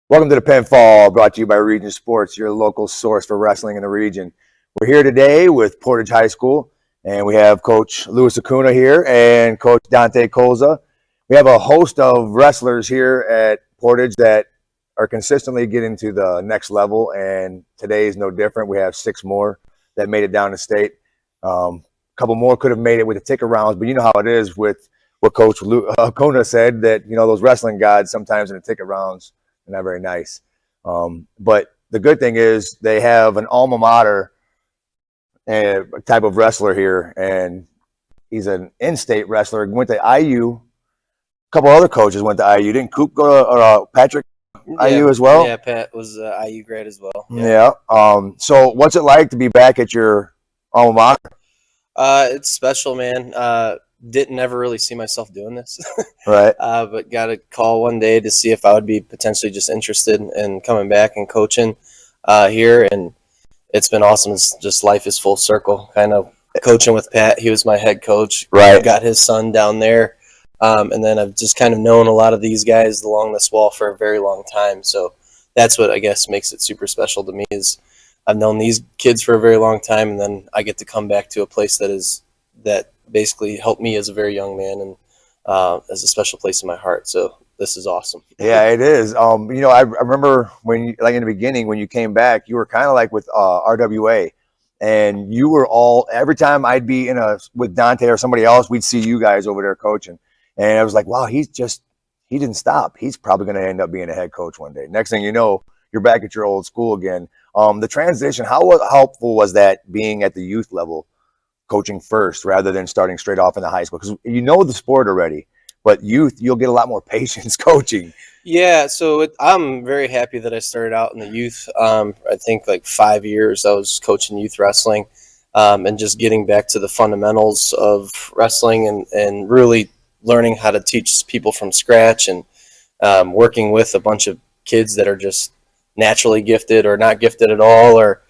Welcome to the Pinfall, brought to you by Region Sports, your local source for wrestling in the region. We're here today with Portage High School, and we have Coach Louis Acuna here and Coach Dante Colza. We have a host of wrestlers here at Portage that are consistently getting to the next level, and today is no different. We have 6 more that made it down the state. A couple more could have made it with the ticket rounds, but you know how it is with what Coach Acuna said, that those wrestling gods sometimes in the ticket rounds not very nice. But the good thing is they have an alma mater type of wrestler here, and he's an in-state wrestler. Went to IU. A couple other coaches went to IU. Didn't Coop go to Patrick IU as well? Yeah, Pat was IU grad as well. Yeah. So what's it like to be back at your alma mater? It's special, man. Didn't ever really see myself doing this. Right. But got a call one day to see if I would be potentially just interested in coming back and coaching here. And it's been awesome. It's just life is full circle, kind of coaching with Pat. He was my head coach. Right. Got his son down there. And then I've just kind of known a lot of these guys along this wall for a very long time. So that's what I guess makes it super special to me is I've known these kids for a very long time. And then I get to come back to a place that basically helped me as a very young man and as a special place in my heart. So this is awesome. Yeah, it is. I remember when, like in the beginning, when you came back, you were kind of like with RWA, and you were every time I'd be with Dante or somebody else, we'd see you guys over there coaching, and I was like, wow, he didn't stop. He's probably going to end up being a head coach one day. Next thing you know, you're back at your old school again. The transition, how helpful was that being at the youth level? Coaching first rather than starting straight off in the high school, because you know the sport already, but youth, you'll get a lot more patience coaching. Yeah, so I'm very happy that I started out in the youth. I think like 5 years I was coaching youth wrestling, and just getting back to the fundamentals of wrestling and really learning how to teach people from scratch, and working with a bunch of kids that are just naturally gifted or not gifted at all, or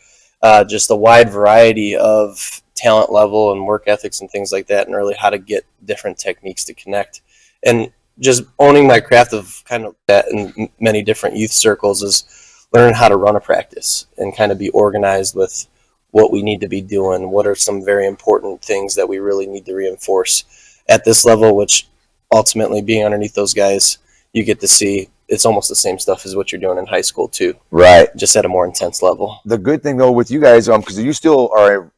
just a wide variety of talent level and work ethics and things like that, and really how to get different techniques to connect, and just owning my craft of kind of that in many different youth circles is learning how to run a practice and kind of be organized with what we need to be doing. What are some very important things that we really need to reinforce at this level, which ultimately being underneath those guys, you get to see it's almost the same stuff as what you're doing in high school too. Right. Just at a more intense level. The good thing though with you guys, because you still are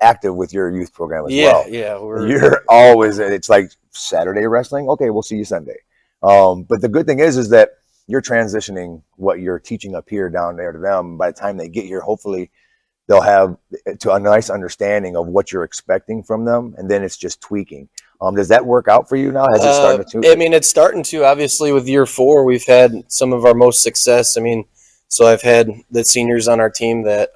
active with your youth program as well. Yeah. You're always, it's like Saturday wrestling. Okay, we'll see you Sunday. But the good thing is that you're transitioning what you're teaching up here down there to them. By the time they get here, hopefully they'll have a nice understanding of what you're expecting from them, and then it's just tweaking. Does that work out for you now? Has it started to? I mean, it's starting to. Obviously, with year 4, we've had some of our most success. I mean, so I've had the seniors on our team that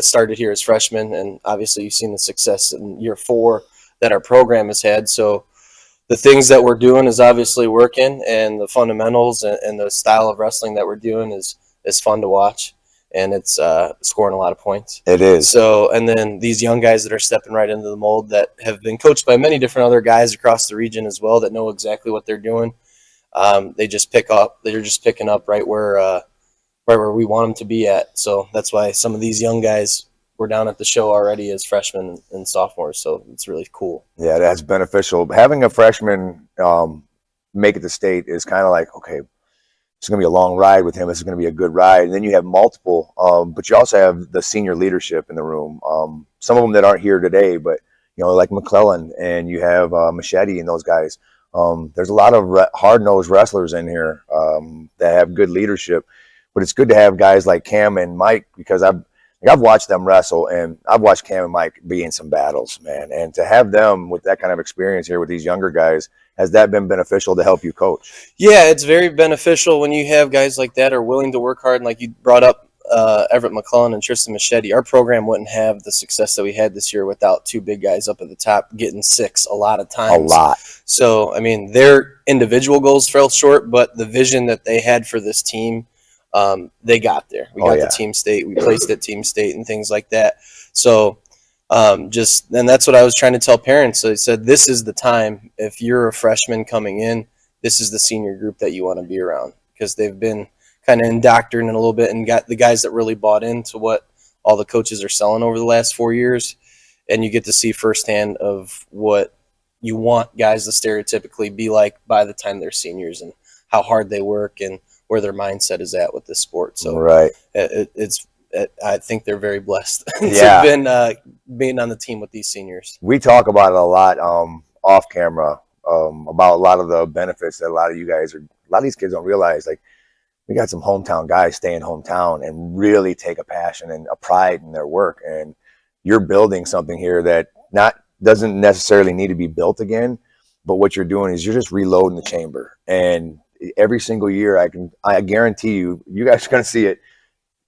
started here as freshmen, and obviously you've seen the success in year 4 that our program has had. So the things that we're doing is obviously working, and the fundamentals and the style of wrestling that we're doing is fun to watch, and it's scoring a lot of points. It is. So, and then these young guys that are stepping right into the mold that have been coached by many different other guys across the region as well that know exactly what they're doing. They're just picking up right where we want them to be at. So that's why some of these young guys were down at the show already as freshmen and sophomores. So it's really cool. Yeah, that's beneficial. Having a freshman make it to state is kind of like, okay, it's going to be a long ride with him. This is going to be a good ride. And then you have multiple, but you also have the senior leadership in the room. Some of them that aren't here today, but like McClellan, and you have Machete and those guys. There's a lot of hard-nosed wrestlers in here that have good leadership. But it's good to have guys like Cam and Mike, because I've watched them wrestle, and I've watched Cam and Mike be in some battles, man. And to have them with that kind of experience here with these younger guys, has that been beneficial to help you coach? Yeah, it's very beneficial when you have guys like that are willing to work hard. And like you brought up Everett McClellan and Tristan Machete, our program wouldn't have the success that we had this year without 2 big guys up at the top getting 6 a lot of times. A lot. So, I mean, their individual goals fell short, but the vision that they had for this team, they got there. We got the team state. We placed at team state and things like that. So and that's what I was trying to tell parents. So I said, this is the time. If you're a freshman coming in, this is the senior group that you want to be around, because they've been kind of indoctrinated a little bit and got the guys that really bought into what all the coaches are selling over the last 4 years. And you get to see firsthand of what you want guys to stereotypically be like by the time they're seniors, and how hard they work and where their mindset is at with this sport. So right. I think they're very blessed to Yeah. have been being on the team with these seniors. We talk about it a lot off camera about a lot of the benefits that a lot of these kids don't realize. Like, we got some hometown guys staying hometown and really take a passion and a pride in their work. And you're building something here that doesn't necessarily need to be built again, but what you're doing is you're just reloading the chamber. And every single year, I guarantee you guys are going to see it.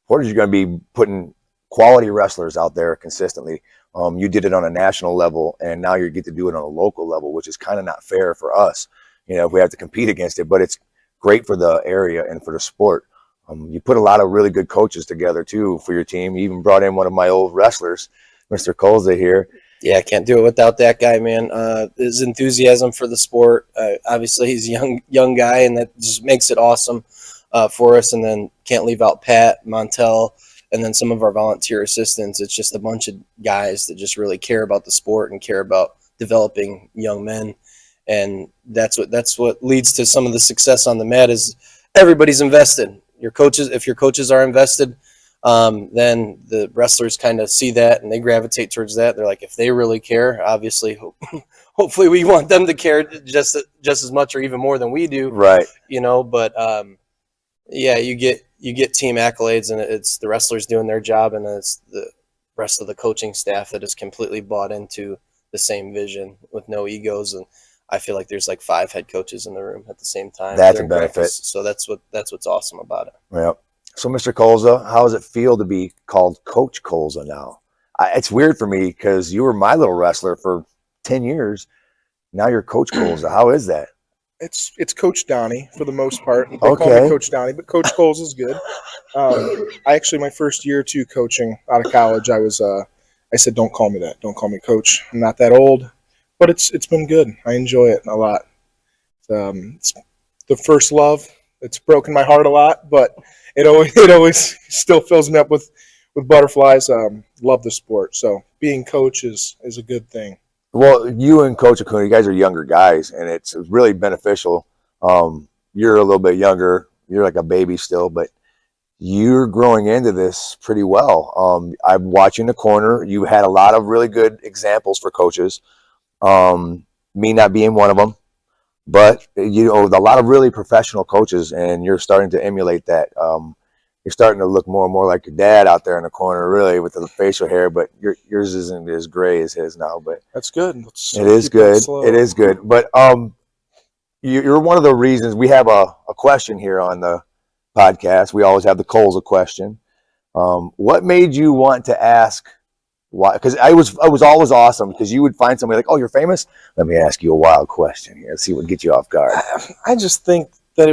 Portage is going to be putting quality wrestlers out there consistently. You did it on a national level, and now you get to do it on a local level, which is kind of not fair for us, if we have to compete against it. But it's great for the area and for the sport. You put a lot of really good coaches together too for your team. You even brought in one of my old wrestlers, Mr. Colza here. Yeah, I can't do it without that guy, man. His enthusiasm for the sport. Obviously, he's a young guy, and that just makes it awesome for us. And then can't leave out Pat, Montel, and then some of our volunteer assistants. It's just a bunch of guys that just really care about the sport and care about developing young men. And that's what leads to some of the success on the mat is everybody's invested. If your coaches are invested, then the wrestlers kind of see that and they gravitate towards that. They're like, if they really care, obviously, hopefully we want them to care just as much or even more than we do. Right. But yeah, you get team accolades, and it's the wrestlers doing their job, and it's the rest of the coaching staff that is completely bought into the same vision with no egos. And I feel like there's like 5 head coaches in the room at the same time. That's a benefit. Practice. So that's what's awesome about it. Yeah. So, Mr. Colza, how does it feel to be called Coach Colza now? It's weird for me because you were my little wrestler for 10 years. Now you're Coach Colza. How is that? It's Coach Donnie for the most part. They call me Coach Donnie, but Coach Colza is good. My first year or two coaching out of college, I said, don't call me that. Don't call me Coach. I'm not that old. But it's been good. I enjoy it a lot. It's the first love. It's broken my heart a lot, but it always still fills me up with butterflies. Love the sport. So being coach is a good thing. Well, you and Coach Acuna, you guys are younger guys, and it's really beneficial. You're a little bit younger. You're like a baby still, but you're growing into this pretty well. I'm watching the corner. You had a lot of really good examples for coaches. Me not being one of them, but a lot of really professional coaches, and you're starting to emulate that. You're starting to look more and more like your dad out there in the corner, really, with the facial hair, but yours isn't as gray as his now, but that's good. It is good. It is good. But you're one of the reasons we have a question here on the podcast. We always have the Colza question. What made you want to ask? Why? Because I was always awesome because you would find somebody like, oh, you're famous? Let me ask you a wild question here. Let's see what gets you off guard. I just think that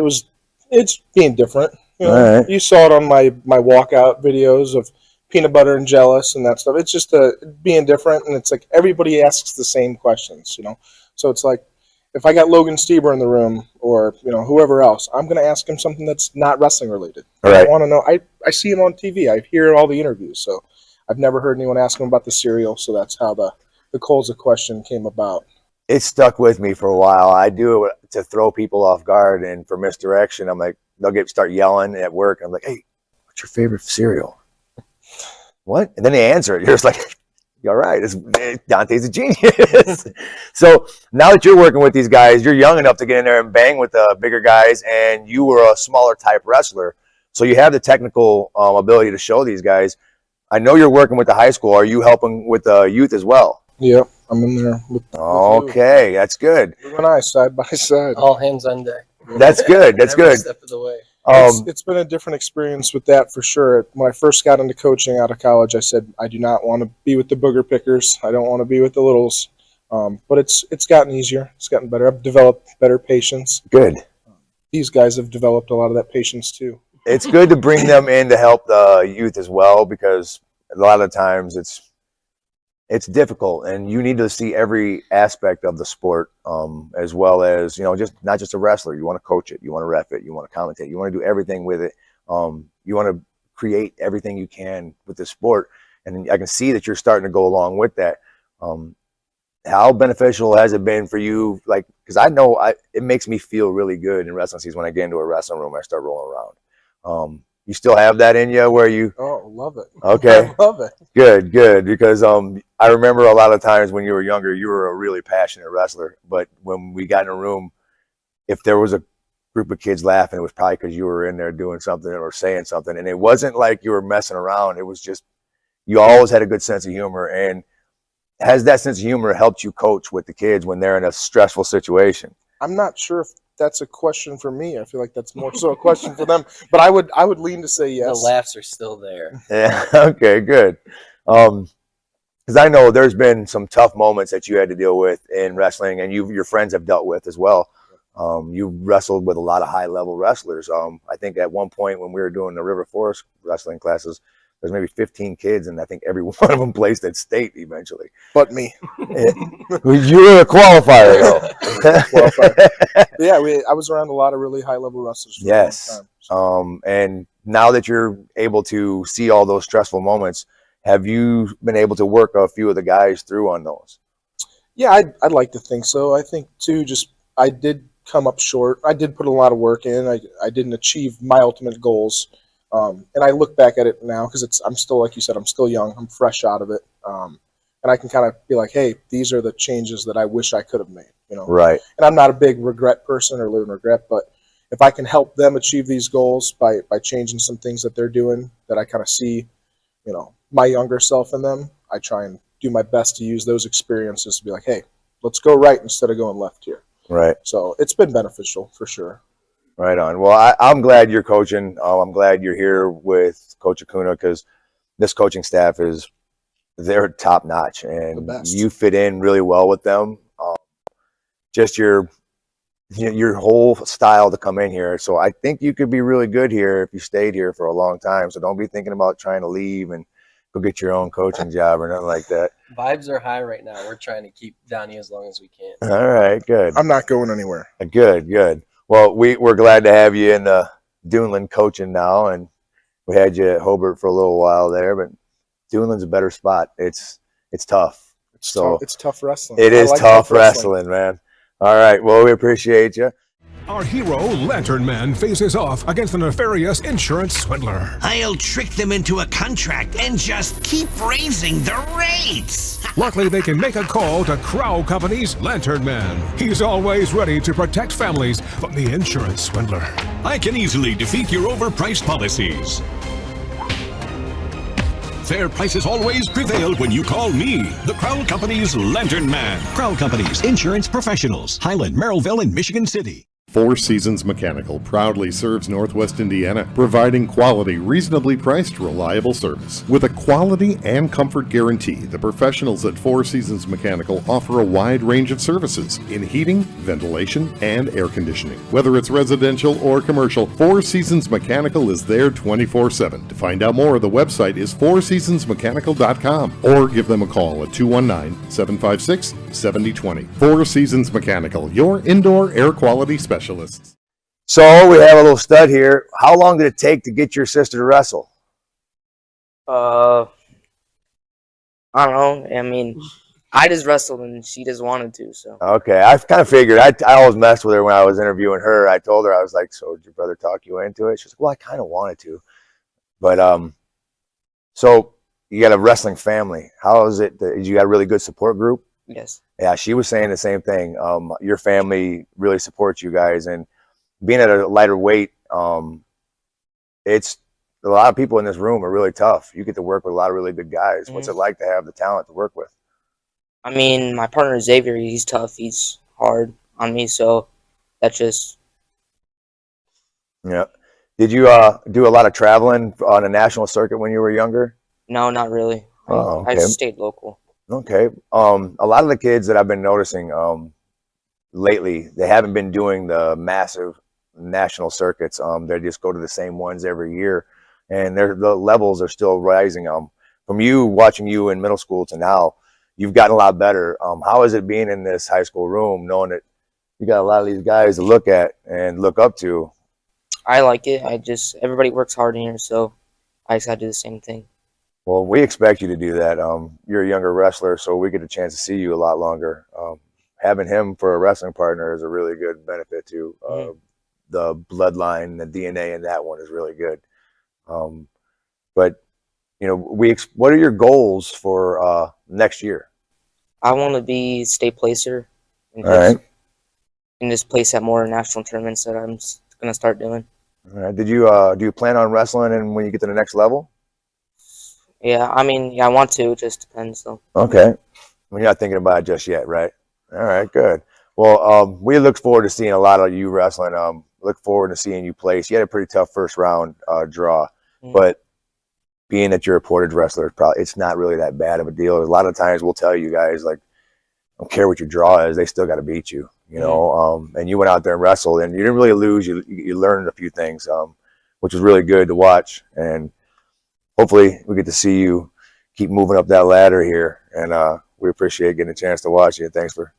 it's being different. Right. You saw it on my walkout videos of peanut butter and jealous and that stuff. It's just being different, and it's like everybody asks the same questions, So it's like if I got Logan Stieber in the room or whoever else, I'm going to ask him something that's not wrestling related. Right. I want to know. I see him on TV. I hear all the interviews, so I've never heard anyone ask him about the cereal, so that's how the Colza question came about. It stuck with me for a while. I do it to throw people off guard and for misdirection. I'm like, they'll start yelling at work. I'm like, hey, what's your favorite cereal? What? And then they answer it. You're just like, you're all right. Dante's a genius. So now that you're working with these guys, you're young enough to get in there and bang with the bigger guys, and you were a smaller type wrestler. So you have the technical ability to show these guys. I know you're working with the high school. Are you helping with the youth as well? Yep, I'm in there. Okay, that's good. You and I, side by side. All hands on deck. That's good. That's Every good. step of the way. It's been a different experience with that for sure. When I first got into coaching out of college, I said I do not want to be with the booger pickers. I don't want to be with the littles. But it's gotten easier. It's gotten better. I've developed better patience. Good. These guys have developed a lot of that patience too. It's good to bring them in to help the youth as well, because a lot of times it's difficult, and you need to see every aspect of the sport, as well as, just not just a wrestler. You want to coach it, you want to ref it, you want to commentate, you want to do everything with it. You want to create everything you can with the sport, and I can see that you're starting to go along with that. How beneficial has it been for you? Like, because I know it makes me feel really good in wrestling season when I get into a wrestling room and I start rolling around. You still have that in you where you? Oh, love it. Okay. I love it. Good. Because I remember a lot of times when you were younger, you were a really passionate wrestler. But when we got in a room, if there was a group of kids laughing, it was probably because you were in there doing something or saying something. And it wasn't like you were messing around. It was just, you always had a good sense of humor. And has that sense of humor helped you coach with the kids when they're in a stressful situation? I'm not sure if that's a question for me. I feel like that's more so a question for them. But I would lean to say yes. The laughs are still there. Yeah. Okay. Good. Because I know there's been some tough moments that you had to deal with in wrestling, and your friends have dealt with as well. You wrestled with a lot of high-level wrestlers. I think at one point when we were doing the River Forest wrestling classes, there's maybe 15 kids, and I think every one of them placed at state eventually. But me. You were a qualifier, though. Yeah, I was around a lot of really high-level wrestlers for a long time, so. And now that you're able to see all those stressful moments, have you been able to work a few of the guys through on those? Yeah, I'd like to think so. I think, too, I did come up short. I did put a lot of work in. I didn't achieve my ultimate goals. And I look back at it now because I'm still, like you said, I'm still young. I'm fresh out of it. And I can kind of be like, hey, these are the changes that I wish I could have made, Right. And I'm not a big regret person or live in regret, but if I can help them achieve these goals by changing some things that they're doing that I kind of see, my younger self in them, I try and do my best to use those experiences to be like, hey, let's go right instead of going left here. Right. So it's been beneficial for sure. Right on. Well, I'm glad you're coaching. I'm glad you're here with Coach Acuna because this coaching staff they're top notch, and you fit in really well with them. Just your whole style to come in here. So I think you could be really good here if you stayed here for a long time. So don't be thinking about trying to leave and go get your own coaching job or nothing like that. Vibes are high right now. We're trying to keep Donnie as long as we can. All right, good. I'm not going anywhere. Good. Well, we're glad to have you in Duneland coaching now, and we had you at Hobart for a little while there, but Duneland's a better spot. It's tough. It's tough wrestling. It is tough wrestling, man. All right. Well, we appreciate you. Our hero, Lantern Man, faces off against a nefarious insurance swindler. I'll trick them into a contract and just keep raising the rates. Luckily, they can make a call to Crow Company's Lantern Man. He's always ready to protect families from the insurance swindler. I can easily defeat your overpriced policies. Fair prices always prevail when you call me, the Crow Company's Lantern Man. Crow Company's insurance professionals, Highland, Merrillville, and Michigan City. Four Seasons Mechanical proudly serves Northwest Indiana, providing quality, reasonably priced, reliable service. With a quality and comfort guarantee, the professionals at Four Seasons Mechanical offer a wide range of services in heating, ventilation, and air conditioning. Whether it's residential or commercial, Four Seasons Mechanical is there 24/7. To find out more, the website is fourseasonsmechanical.com or give them a call at 219-756-7020. Four Seasons Mechanical, your indoor air quality specialist. So we have a little stud here. How long did it take to get your sister to wrestle? I don't know. I mean, I just wrestled and she just wanted to. So Okay, I kind of figured. I always messed with her when I was interviewing her. I told her, I was like, "So did your brother talk you into it?" She's like, "Well, I kind of wanted to," but so you got a wrestling family. How is it? You got a really good support group? yes, Yeah, she was saying the same thing. Your family really supports you guys, and being at a lighter weight, it's a lot of people in this room are really tough. You get to work with a lot of really good guys. What's it like to have the talent to work with? I mean, my partner Xavier, he's tough. He's hard on me, so that's just. Yeah. Did you do a lot of traveling on a national circuit when you were younger? No, not really. Oh, I okay. stayed local. Okay. A lot of the kids that I've been noticing lately, they haven't been doing the massive national circuits. They just go to the same ones every year, and the levels are still rising. From you watching you in middle school to now, you've gotten a lot better. How is it being in this high school room, knowing that you got a lot of these guys to look at and look up to? I like it. Everybody works hard in here, so I just gotta do the same thing. Well, we expect you to do that. You're a younger wrestler, so we get a chance to see you a lot longer. Having him for a wrestling partner is a really good benefit too. The bloodline, the DNA in that one is really good. But what are your goals for next year? I want to be state placer and All right. just place at more national tournaments that I'm gonna start doing. All right. Do you plan on wrestling and when you get to the next level? Yeah, I mean, yeah, I want to. It just depends, though. Okay. Well, you're not thinking about it just yet, right? All right, good. Well, we look forward to seeing a lot of you wrestling. Look forward to seeing you place. You had a pretty tough first round draw, but being that you're a Portage wrestler, it's not really that bad of a deal. A lot of times we'll tell you guys, like, I don't care what your draw is, they still got to beat you, and you went out there and wrestled, and you didn't really lose. You learned a few things, which was really good to watch. And hopefully we get to see you keep moving up that ladder here. And we appreciate getting a chance to watch you. Thanks for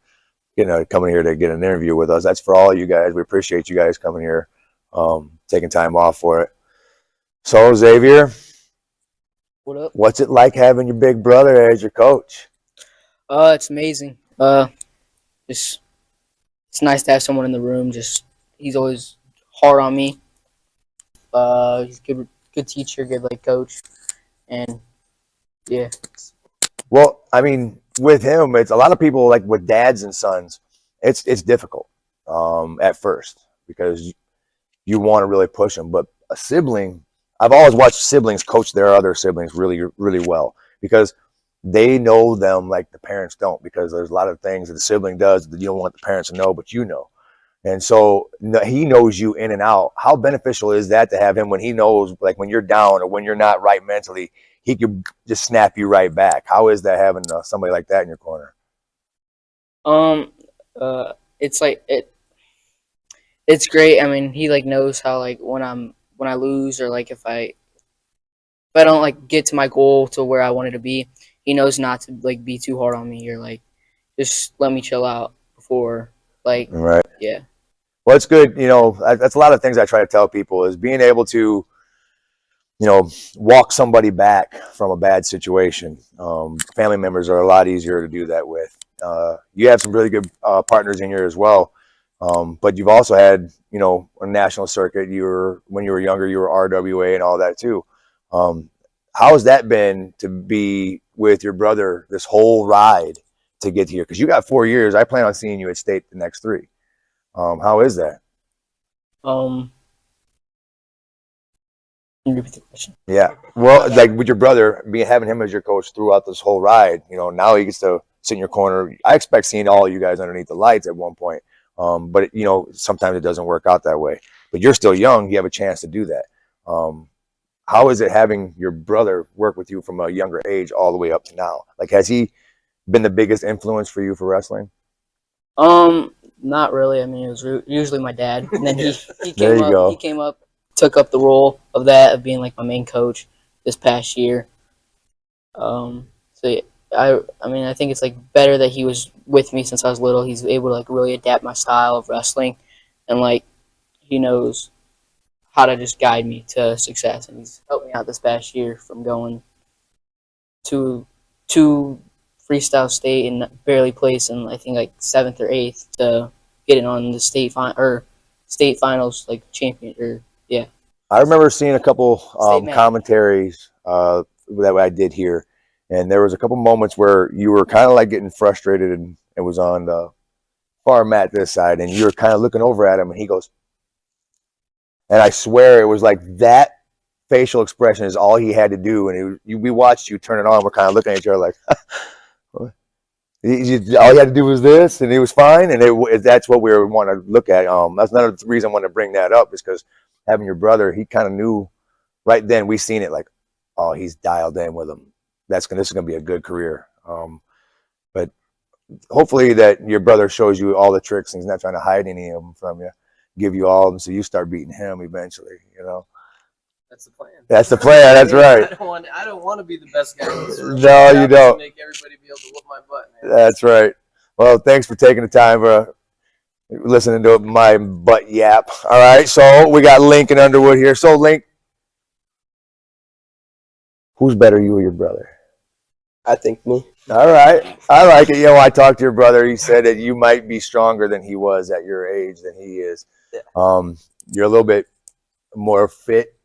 coming here to get an interview with us. That's for all you guys. We appreciate you guys coming here, taking time off for it. So, Xavier, what up? What's it like having your big brother as your coach? It's amazing. It's nice to have someone in the room. He's always hard on me. He's good teacher, good coach, and yeah. Well, I mean, with him, it's a lot of people like with dads and sons. It's difficult at first because you want to really push them, but a sibling. I've always watched siblings coach their other siblings really, really well because they know them like the parents don't, because there's a lot of things that the sibling does that you don't want the parents to know, but you know. And so he knows you in and out. How beneficial is that to have him when he knows, like when you're down or when you're not right mentally, he could just snap you right back? How is that having somebody like that in your corner? It's it's great. I mean, he knows how when I lose or if I don't get to my goal to where I wanted to be, he knows not to be too hard on me or just let me chill out before right. Yeah. Well, it's good. That's a lot of things I try to tell people is being able to, walk somebody back from a bad situation. Family members are a lot easier to do that with. You have some really good partners in here as well. But you've also had, a national circuit. When you were younger, you were RWA and all that too. How has that been to be with your brother this whole ride to get here? Because you got 4 years. I plan on seeing you at state the next 3. How is that? Can you repeat the question? Yeah. Well, with your brother, having him as your coach throughout this whole ride, now he gets to sit in your corner. I expect seeing all you guys underneath the lights at one point. But sometimes it doesn't work out that way. But you're still young. You have a chance to do that. How is it having your brother work with you from a younger age all the way up to now? Has he been the biggest influence for you for wrestling? Not really. I mean, it was usually my dad, and then he There you go. He came up, took up the role of being my main coach this past year. So yeah, I mean, I think it's better that he was with me since I was little. He's able to really adapt my style of wrestling, and he knows how to just guide me to success. And he's helped me out this past year from going to freestyle state and barely placing, I think 7th or 8th, to getting on the state finals champion yeah. I remember seeing a couple commentaries that I did here, and there was a couple moments where you were kind of getting frustrated, and it was on the far mat this side, and you were kind of looking over at him, and he goes, and I swear it was that facial expression is all he had to do, and we watched you turn it on. We're kind of looking at each other all he had to do was this, and he was fine, and that's what we want to look at. That's another reason I want to bring that up, is because having your brother, he kind of knew right then. We seen it oh, he's dialed in with him. This is gonna be a good career. But hopefully that your brother shows you all the tricks, and he's not trying to hide any of them from you. Give you all of them, so you start beating him eventually. That's the plan. That's the plan. That's right. I don't want to be the best guy in this room. No, you don't. Make everybody be able to whoop my butt, man. That's right. Well, thanks for taking the time, bro. listening to my butt yap. All right, so we got Link and Underwood here. So, Link, who's better, you or your brother? I think me. All right, I like it. You know, I talked to your brother. He said that you might be stronger than he was at your age than he is. Yeah. You're a little bit more fit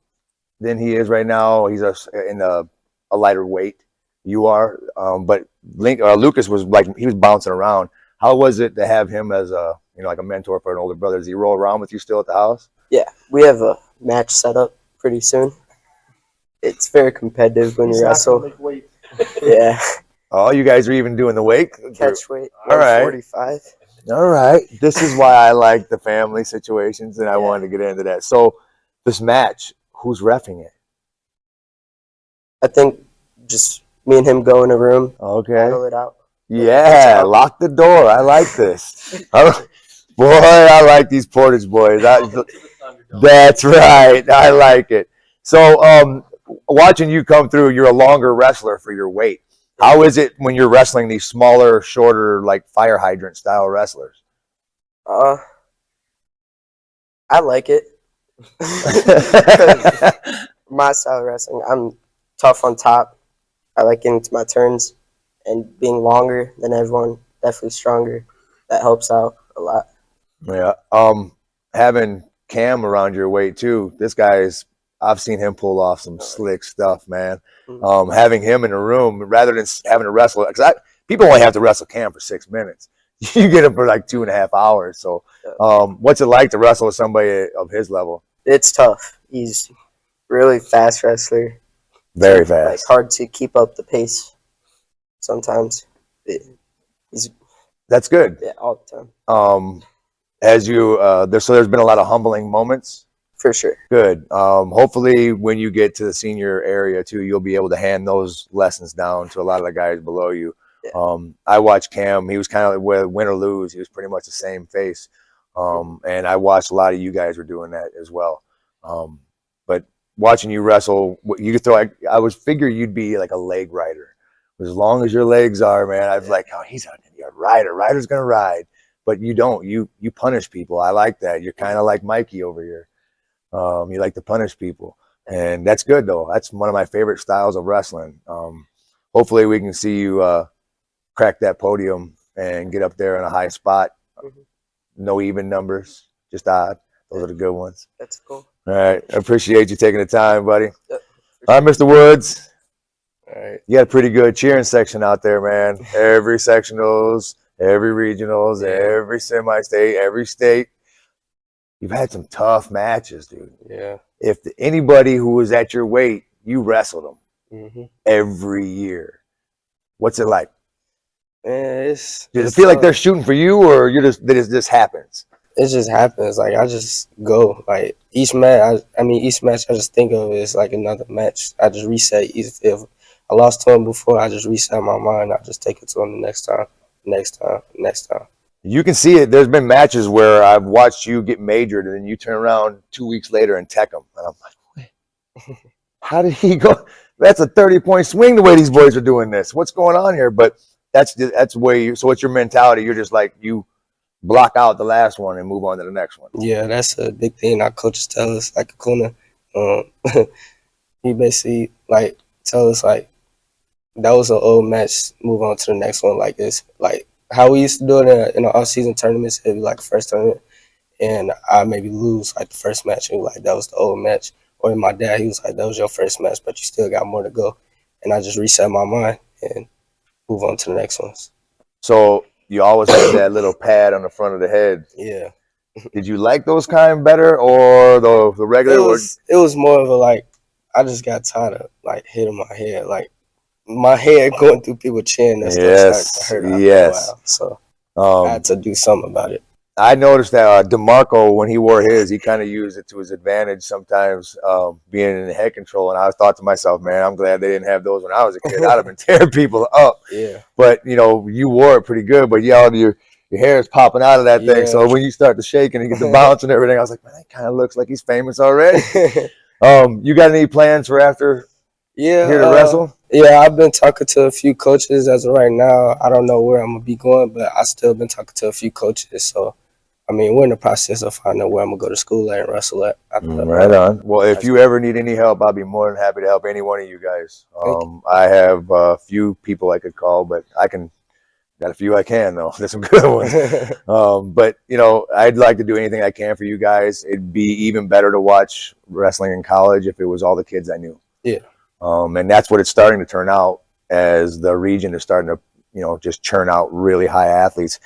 than he is right now. He's in a lighter weight. You are, but Lucas was like he was bouncing around. How was it to have him as a like a mentor for an older brother? Does he roll around with you still at the house? Yeah, we have a match set up pretty soon. It's very competitive when you wrestle. Yeah. Oh, you guys are even doing the weight? Catch weight. All right. 45. All right. This is why I like the family situations, and I wanted to get into that. So, this match, who's reffing it? I think just me and him go in a room. Okay. Battle it out. Yeah, lock the door. I like this. Boy, I like these Portage boys. That's right. I like it. So, watching you come through, you're a longer wrestler for your weight. How is it when you're wrestling these smaller, shorter, like fire hydrant style wrestlers? I like it. My style of wrestling, I'm tough on top. I like getting to my turns and being longer than everyone, definitely stronger. That helps out a lot. Yeah. Having Cam around your weight too. This guy's. I've seen him pull off some slick stuff, man. Having him in a room rather than having to wrestle, because people only have to wrestle Cam for 6 minutes. You get him for like 2.5 hours. So, what's it like to wrestle with somebody of his level? It's tough. He's really fast wrestler. Very fast. Like hard to keep up the pace sometimes. That's good. Yeah, all the time. As you there's been a lot of humbling moments. For sure. Good. Hopefully, when you get to the senior area too, you'll be able to hand those lessons down to a lot of the guys below you. Yeah. I watched Cam. He was kind of with win or lose. He was pretty much the same face. And I watched a lot of you guys were doing that as well. But watching you wrestle, you could throw. I was figure you'd be like a leg rider. As long as your legs are, man, I was like, oh, he's a rider. Rider's gonna ride. But you don't. You punish people. I like that. You're kind of like Mikey over here. You like to punish people, and that's good though. That's one of my favorite styles of wrestling. Hopefully we can see you crack that podium and get up there in a high spot. No even numbers, just odd. Those are the good ones. That's cool. All right. I appreciate you taking the time, buddy. Yep. All right, Mr. Woods. All right. You got a pretty good cheering section out there, man. Every sectionals, every regionals, every semi-state, every state. You've had some tough matches, dude. Yeah. If anybody who was at your weight, you wrestled them every year. What's it like? Does it feel like they're shooting for you, or it just happens? It just happens. Like I just go. Like each match, each match I just think of is like another match. I just reset. If I lost to him before, I just reset my mind. I just take it to him the next time. You can see it. There's been matches where I've watched you get majored, and then you turn around 2 weeks later and tech them. And I'm like, wait, how did he go? That's a 30-point swing the way these boys are doing this. What's going on here? But that's where you. So what's your mentality? You're just like you block out the last one and move on to the next one. Yeah, that's a big thing. Our coaches tell us, like Akuna, he basically like tell us like that was an old match. Move on to the next one. Like this, like. How we used to do it in the off-season tournaments, it'd be like the first tournament, and I maybe lose like the first match, and like that was the old match. Or my dad, he was like, that was your first match, but you still got more to go. And I just reset my mind and move on to the next ones. So you always had that little pad on the front of the head. Yeah. Did you like those kind better, or the regular? It was more of a like, I just got tired of like hitting my head, like. My head going through people's chin and stuff started to hurt after a while. So I had to do something about it. I noticed that DeMarco, when he wore his, he kind of used it to his advantage sometimes, being in the head control. And I thought to myself, man, I'm glad they didn't have those when I was a kid. I'd have been tearing people up. Yeah. But, you wore it pretty good. But, your hair is popping out of that thing. So when you start to shake and you get the bounce and everything, I was like, man, that kind of looks like he's famous already. You got any plans for after here to wrestle? Yeah, I've been talking to a few coaches as of right now. I don't know where I'm going to be going, but I still been talking to a few coaches. So I mean, we're in the process of finding out where I'm gonna go to school at and wrestle at. Right on. Well, if you ever need any help, I'll be more than happy to help any one of you guys. I have a few people I could call, but got a few I can though. There's some good ones. But you know, I'd like to do anything I can for you guys. It'd be even better to watch wrestling in college if it was all the kids I knew. Yeah. And that's what it's starting to turn out, as the region is starting to, you know, just churn out really high athletes,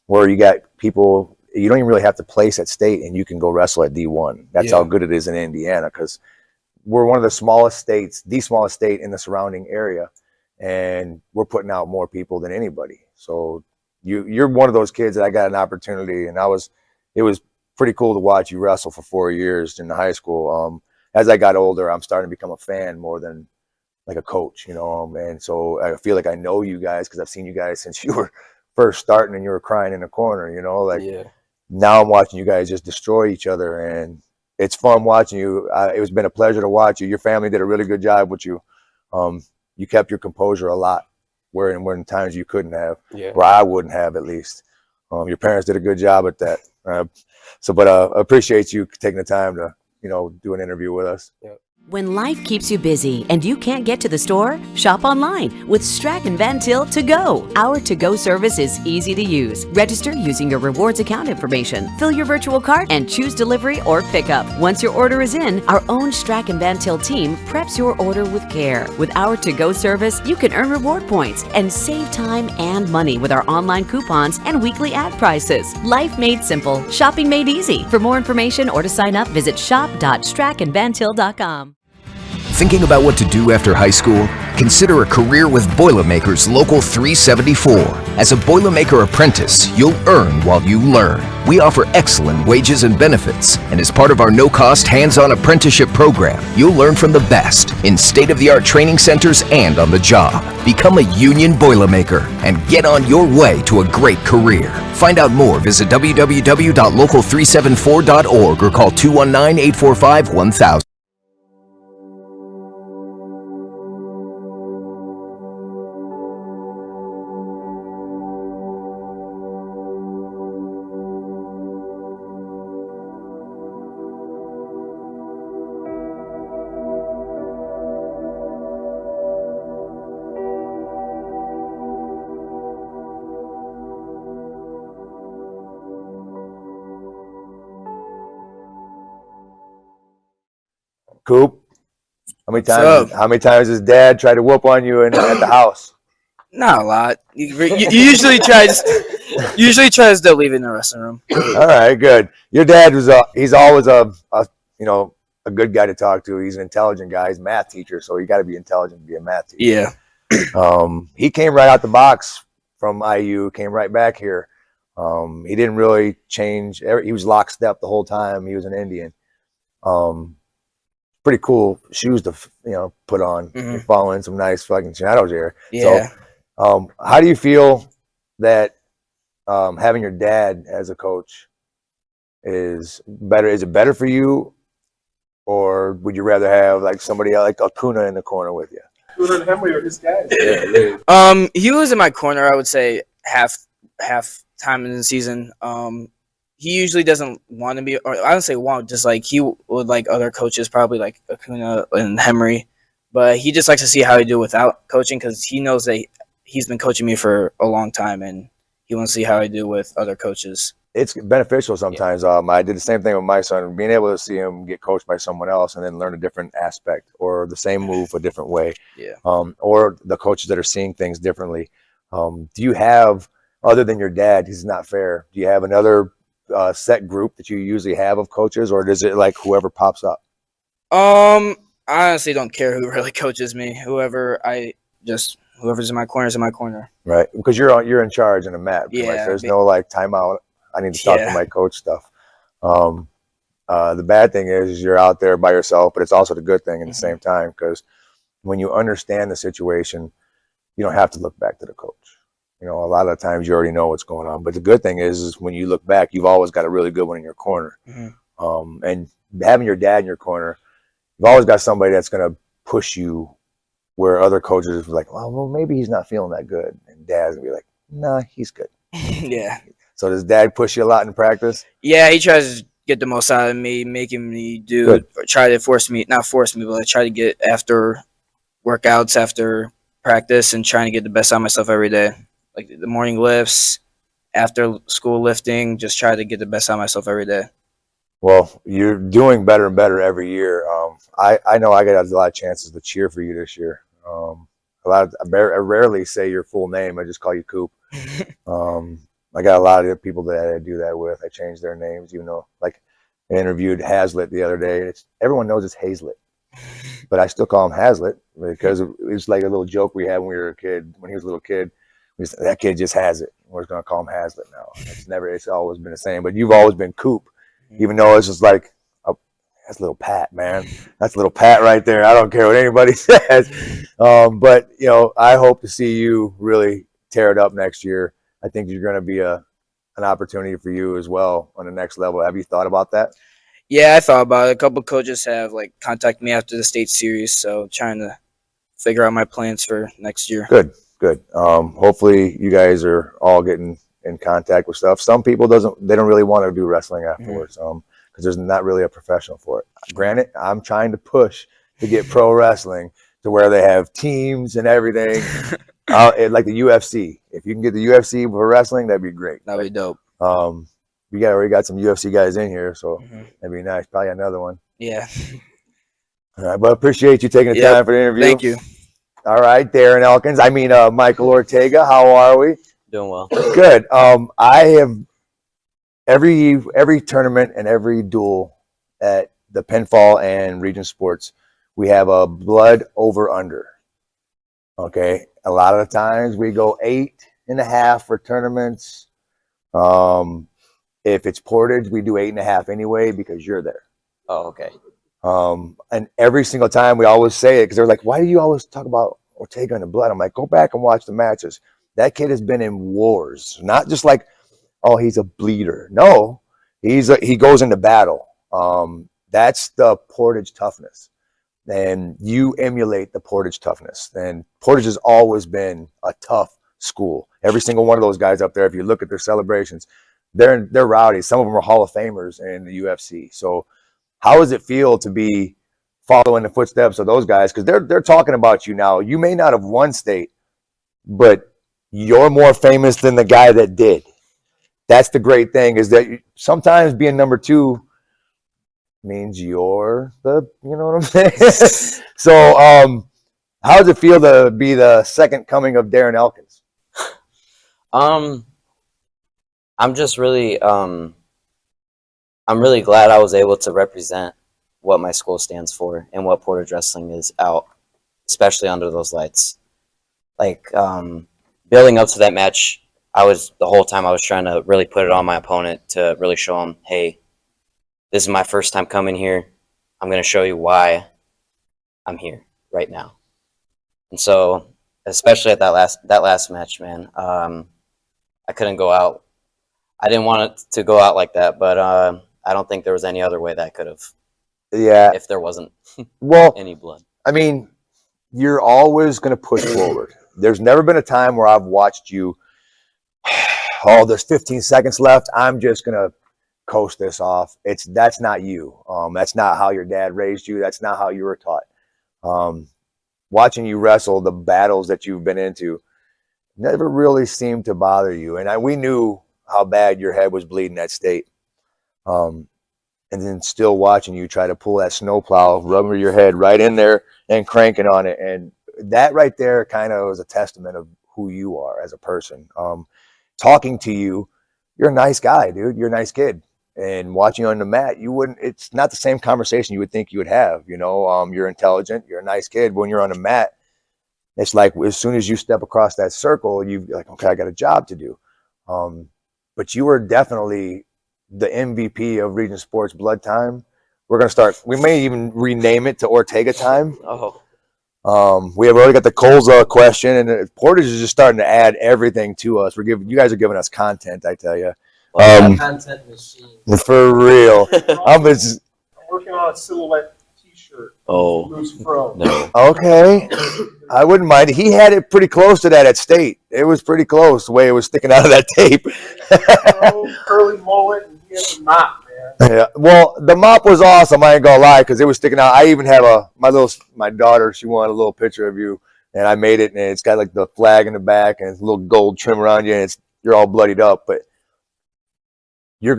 where you got people, you don't even really have to place at state and you can go wrestle at D1. That's how good it is in Indiana, because we're one of the smallest states, the smallest state in the surrounding area, and we're putting out more people than anybody. So you're one of those kids that I got an opportunity, and it was pretty cool to watch you wrestle for 4 years in the high school. As I got older, I'm starting to become a fan more than like a coach, you know, and so I feel like I know you guys because I've seen you guys since you were first starting and you were crying in the corner, you know, like now I'm watching you guys just destroy each other, and it's fun watching you. It's been a pleasure to watch you. Your family did a really good job with you. You kept your composure a lot, where in times you couldn't have, or I wouldn't have at least. Your parents did a good job at that. But I appreciate you taking the time to, you know, do an interview with us. When life keeps you busy and you can't get to the store, shop online with Strachan Van Til To Go. Our to-go service is easy to use. Register using your rewards account information, fill your virtual cart, and choose delivery or pickup. Once your order is in, our own Strachan Van Til team preps your order with care. With our to-go service, you can earn reward points and save time and money with our online coupons and weekly ad prices. Life made simple, shopping made easy. For more information or to sign up, visit shop.strachanvantil.com. Thinking about what to do after high school? Consider a career with Boilermakers Local 374. As a Boilermaker apprentice, you'll earn while you learn. We offer excellent wages and benefits, and as part of our no-cost hands-on apprenticeship program, you'll learn from the best in state-of-the-art training centers and on the job. Become a union Boilermaker and get on your way to a great career. Find out more, visit www.local374.org or call 219-845-1000. Coop, how many times his dad tried to whoop on you at the house? Not a lot. You usually tries to leave it in the wrestling room. All right, good. Your dad was he's always a good guy to talk to. He's an intelligent guy. He's a math teacher, so you got to be intelligent to be a math teacher. Yeah. He came right out the box from IU, came right back here. He didn't really change. He was lockstep the whole time. He was an Indian. Pretty cool shoes to put on. You're following some nice fucking shadows here. Yeah. So, how do you feel that having your dad as a coach is better? Is it better for you, or would you rather have like somebody like Acuna in the corner with you? Acuna and Henry are his guys. He was in my corner, I would say half time in the season. He usually doesn't want to be, or I don't say want, just like he would like other coaches, probably like Acuna and Henry, but he just likes to see how I do without coaching because he knows that he's been coaching me for a long time and he wants to see how I do with other coaches. It's beneficial sometimes. Yeah. I did the same thing with my son, being able to see him get coached by someone else and then learn a different aspect or the same move a different way. Yeah. Or the coaches that are seeing things differently. Do you have, other than your dad, he's not fair, do you have another set group that you usually have of coaches, or is it like whoever pops up? I honestly don't care who really coaches me. Whoever's in my corner is in my corner. Right, because you're in charge in a mat. Yeah, there's no like timeout. I need to talk to my coach stuff. The bad thing is you're out there by yourself, but it's also the good thing at the same time, because when you understand the situation, you don't have to look back to the coach. A lot of times you already know what's going on. But the good thing is when you look back, you've always got a really good one in your corner. And having your dad in your corner, you've always got somebody that's going to push you where other coaches are like, well, maybe he's not feeling that good. And dad's going to be like, nah, he's good. Yeah. So does Dad push you a lot in practice? Yeah, he tries to get the most out of me, making me do or try to not force me, but like try to get after workouts, after practice, and trying to get the best out of myself every day. Like the morning lifts, after school lifting, just try to get the best out of myself every day. Well, you're doing better and better every year. I know I got a lot of chances to cheer for you this year. I rarely say your full name. I just call you Coop. I got a lot of people that I do that with. I change their names, even though, like, I interviewed Hazlitt the other day. Everyone knows it's Hazlitt, but I still call him Hazlitt because it's like a little joke we had when we were a kid. When he was a little kid, we said, that kid just has it. We're just gonna call him Hazlitt now. It's always been the same. But you've always been Coop, even though it's just like, that's little Pat, man. That's little Pat right there. I don't care what anybody says. But I hope to see you really tear it up next year. I think you're going to be an opportunity for you as well on the next level. Have you thought about that? Yeah, I thought about it. A couple coaches have contacted me after the state series, so trying to figure out my plans for next year. Good. Hopefully you guys are all getting in contact with stuff. Some people they don't really want to do wrestling afterwards because there's not really a professional for it. Granted, I'm trying to push to get pro wrestling to where they have teams and everything. Like the UFC. If you can get the UFC for wrestling, that'd be great. That'd be dope. We already got some UFC guys in here, so that'd be nice. Probably another one. Yeah. All right, but appreciate you taking the time for the interview. Thank you. All right, Darren Elkins. Michael Ortega. How are we? Doing well. Good. I have every tournament and every duel at the Pinfall and Region Sports, we have a blood over under. Okay. A lot of the times we go 8.5 for tournaments. If it's Portage, we do 8.5 anyway because you're there. Oh, okay. And every single time we always say it because they're like, why do you always talk about Ortega and the blood? I'm like, go back and watch the matches. That kid has been in wars, not just like, oh, he's a bleeder. No, he goes into battle. That's the Portage toughness. And you emulate the Portage toughness. And Portage has always been a tough school. Every single one of those guys up there, if you look at their celebrations, they're rowdy. Some of them are Hall of Famers in the UFC. So how does it feel to be following the footsteps of those guys? Because they're talking about you now. You may not have won state, but you're more famous than the guy that did. That's the great thing, is that sometimes being number 2 means you're you know what I'm saying? So how does it feel to be the second coming of Darren Elkins? I'm just really I'm really glad I was able to represent what my school stands for and what Portage Wrestling is out, especially under those lights. Like building up to that match, the whole time I was trying to really put it on my opponent to really show him, hey, this is my first time coming here. I'm going to show you why I'm here right now. And so, especially at that last match, man, I couldn't go out. I didn't want it to go out like that, but I don't think there was any other way that I could have. Yeah. If there wasn't any blood. I mean, you're always going to push forward. There's never been a time where I've watched you, oh, there's 15 seconds left, I'm just going to coast this off. That's not you. That's not how your dad raised you. That's not how you were taught. Watching you wrestle, the battles that you've been into never really seemed to bother you. And we knew how bad your head was bleeding at state. And then still watching you try to pull that snowplow, rubbing your head right in there and cranking on it. And that right there kind of was a testament of who you are as a person. Talking to you, you're a nice guy, dude. You're a nice kid. And watching you on the mat, it's not the same conversation you would think you would have. You're intelligent, you're a nice kid. When you're on the mat, it's like as soon as you step across that circle, you're like, okay, I got a job to do. But you were definitely the MVP of Region Sports Blood Time. We may even rename it to Ortega Time. We have already got the Colza question, and Portage is just starting to add everything to us. You guys are giving us content, I tell you. Content machine. For real. I'm working on a silhouette T-shirt. shirt. Oh, Loose pro. no. Okay. I wouldn't mind it. He had it pretty close to that at state. It was pretty close the way it was sticking out of that tape. Curly mullet, and he has a mop, man. Yeah. Well, the mop was awesome. I ain't gonna lie, because it was sticking out. I even have my daughter. She wanted a little picture of you, and I made it, and it's got like the flag in the back and it's a little gold trim around you, and you're all bloodied up, but your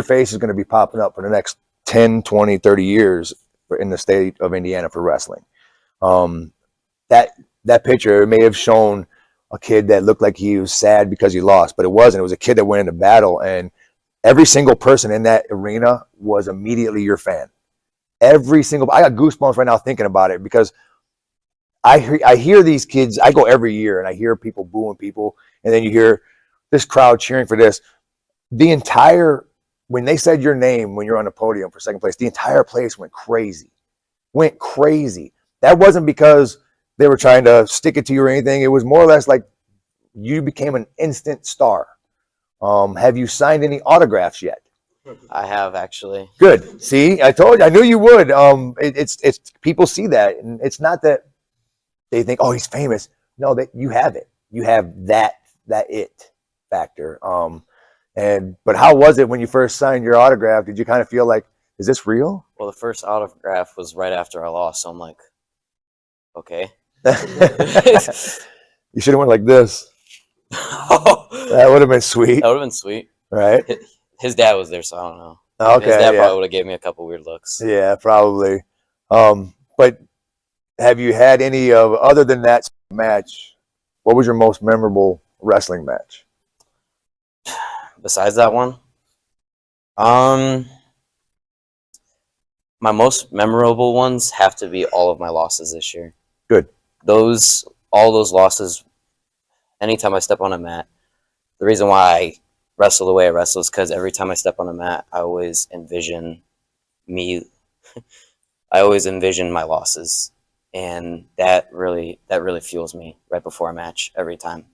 face is gonna be popping up for the next 10, 20, 30 years in the state of Indiana for wrestling. That picture may have shown a kid that looked like he was sad because he lost, but it wasn't. It was a kid that went into battle, and every single person in that arena was immediately your fan. I got goosebumps right now thinking about it, because I hear these kids. I go every year and I hear people booing people, and then you hear this crowd cheering for this. When they said your name when you're on the podium for second place, the entire place went crazy. That wasn't because they were trying to stick it to you or anything. It was more or less like you became an instant star. Have you signed any autographs yet? I have, actually. Good. See, I told you. I knew you would. It's people see that, and it's not that they think, oh, he's famous. No, that you have it. You have that it factor. But how was it when you first signed your autograph? Did you kind of feel like, is this real? Well, the first autograph was right after I lost, so I'm like, okay. You should have went like this. That would have been sweet. That would have been sweet. Right? His dad was there, so I don't know. Okay, His dad yeah. probably would have gave me a couple weird looks. Yeah, probably. But have you had any other than that match? What was your most memorable wrestling match? Besides that one, my most memorable ones have to be all of my losses this year. Good. All those losses, anytime I step on a mat, the reason why I wrestle the way I wrestle is because every time I step on a mat, I always envision my losses, and that really fuels me right before a match every time.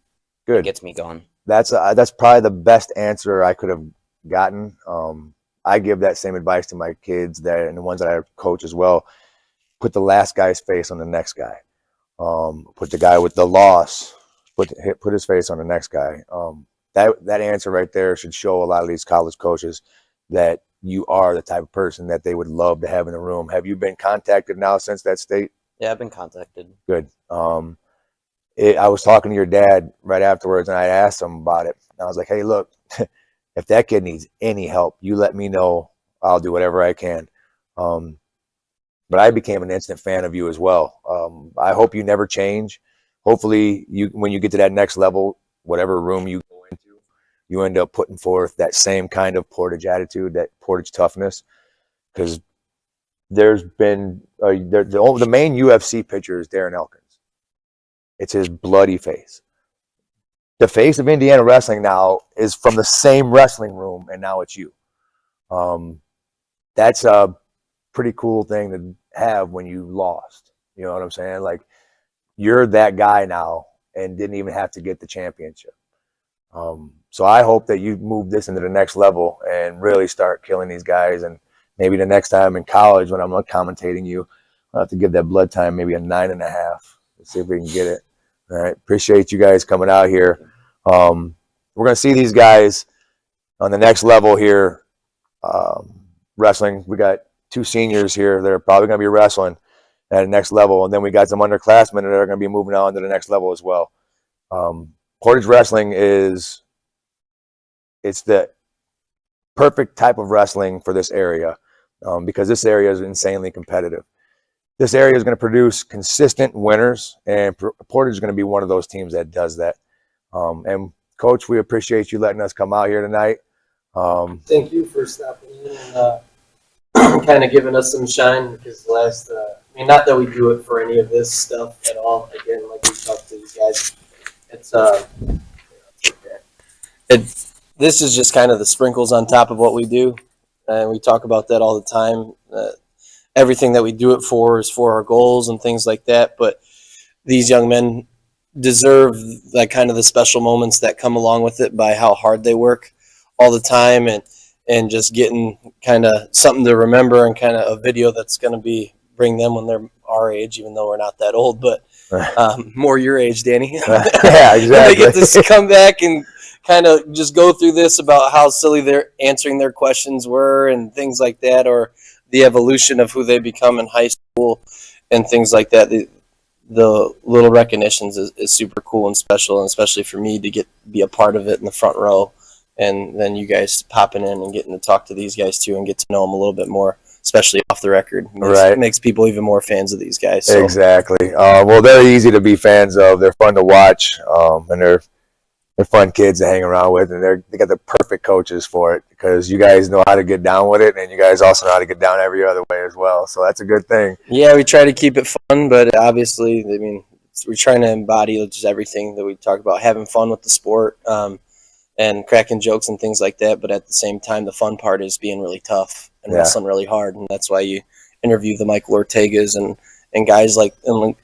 Good. It gets me going. That's probably the best answer I could have gotten. I give that same advice to my kids and the ones that I coach as well. Put the last guy's face on the next guy. Put the guy with the loss, put his face on the next guy. That answer right there should show a lot of these college coaches that you are the type of person that they would love to have in the room. Have you been contacted now since that state? Yeah, I've been contacted. Good. I was talking to your dad right afterwards, and I asked him about it. And I was like, hey, look, if that kid needs any help, you let me know. I'll do whatever I can. But I became an instant fan of you as well. I hope you never change. Hopefully, when you get to that next level, whatever room you go into, you end up putting forth that same kind of Portage attitude, that Portage toughness. Because there's been the main UFC picture is Darren Elkins. It's his bloody face. The face of Indiana wrestling now is from the same wrestling room, and now it's you. That's a pretty cool thing to have when you lost. You know what I'm saying? Like, you're that guy now and didn't even have to get the championship. So I hope that you move this into the next level and really start killing these guys. And maybe the next time in college when I'm commentating you, I'll have to give that blood time maybe a 9.5. Let's see if we can get it. All right. Appreciate you guys coming out here. We're going to see these guys on the next level here wrestling. We got 2 seniors here that are probably going to be wrestling at the next level. And then we got some underclassmen that are going to be moving on to the next level as well. Portage Wrestling it's the perfect type of wrestling for this area because this area is insanely competitive. This area is going to produce consistent winners, and Portage is going to be one of those teams that does that. And Coach, we appreciate you letting us come out here tonight. Thank you for stopping in and kind of giving us some shine, because not that we do it for any of this stuff at all. Again, like we talked to these guys, this is just kind of the sprinkles on top of what we do, and we talk about that all the time. Everything that we do it for is for our goals and things like that, but these young men deserve kind of the special moments that come along with it by how hard they work all the time, and and just getting kind of something to remember and kind of a video that's going to bring them when they're our age, even though we're not that old, but more your age, Danny. Yeah, exactly. They get to come back and kind of just go through this about how silly their answering their questions were and things like that, or the evolution of who they become in high school and things like that. The little recognitions is super cool and special, and especially for me to be a part of it in the front row, and then you guys popping in and getting to talk to these guys too and get to know them a little bit more, especially off the record. Makes people even more fans of these guys. So. Exactly. Well, they're easy to be fans of. They're fun to watch, and they're fun kids to hang around with, and they got the perfect coaches for it, because you guys know how to get down with it, and you guys also know how to get down every other way as well. So that's a good thing. Yeah, we try to keep it fun, but obviously, I mean, we're trying to embody just everything that we talk about, having fun with the sport, and cracking jokes and things like that. But at the same time, the fun part is being really tough and wrestling really hard, and that's why you interview the Michael Ortegas and guys like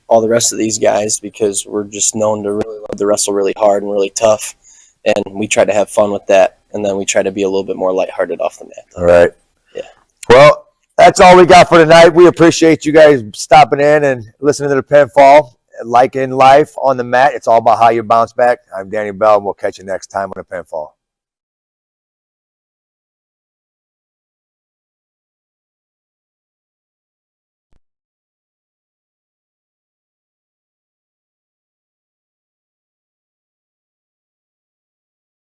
all the rest of these guys, because we're just known to really love to wrestle really hard and really tough, and we try to have fun with that, and then we try to be a little bit more lighthearted off the mat. All right. Yeah. Well, that's all we got for tonight. We appreciate you guys stopping in and listening to the Pinfall. Like in life on the mat, it's all about how you bounce back. I'm Danny Bell, and we'll catch you next time on the Pinfall.